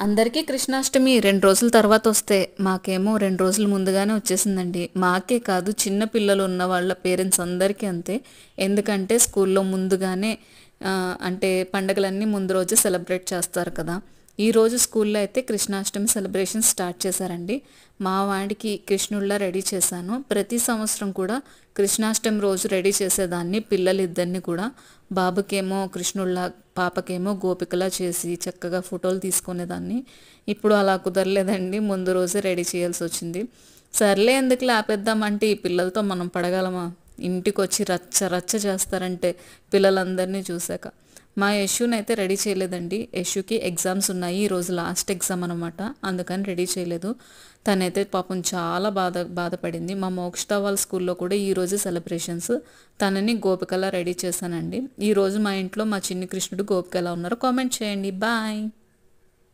అందరికీ కృష్ణాష్టమి 2 రోజుల తర్వాత వస్తే, మాకేమో 2 రోజులు ముందుగానే వచ్చేసిందండి. మాకే కాదు చిన్న పిల్లలు ఉన్న వాళ్ళ పేరెంట్స్ అందరికీ అంతే. ఎందుకంటే స్కూల్లో ముందుగానే అంటే పండగలన్నీ ముందు రోజే సెలబ్రేట్ చేస్తారు కదా! ఈరోజు స్కూల్లో అయితే కృష్ణాష్టమి సెలబ్రేషన్ స్టార్ట్ చేశారండి. మా వాడికి కృష్ణుడిలా రెడీ చేశాను. ప్రతి సంవత్సరం కూడా కృష్ణాష్టమి రోజు రెడీ చేసేదాన్ని పిల్లలిద్దరిని కూడా. బాబుకేమో కృష్ణుడిలా, పాపకేమో గోపికలా చేసి చక్కగా ఫోటోలు తీసుకునేదాన్ని. ఇప్పుడు అలా కుదరలేదండి. ముందు రోజే రెడీ చేయాల్సి వచ్చింది. సర్లే ఎందుకులే ఆపేద్దామంటే ఈ పిల్లలతో మనం పడగలమా? ఇంటికొచ్చి రచ్చ రచ్చ చేస్తారంటే పిల్లలందరినీ చూశాక. మా యశునైతే రెడీ చేయలేదండి. యశుకి ఎగ్జామ్స్ ఉన్నాయి. ఈరోజు లాస్ట్ ఎగ్జామ్ అనమాట. అందుకని రెడీ చేయలేదు. తనైతే పాపం చాలా బాధపడింది. మా మోక్షిత వాళ్ళ స్కూల్లో కూడా ఈరోజు సెలబ్రేషన్స్. తనని గోపికలా రెడీ చేశానండి. ఈరోజు మా ఇంట్లో మా చిన్ని కృష్ణుడు గోపిక ఎలా ఉన్నారో కామెంట్ చేయండి. బాయ్.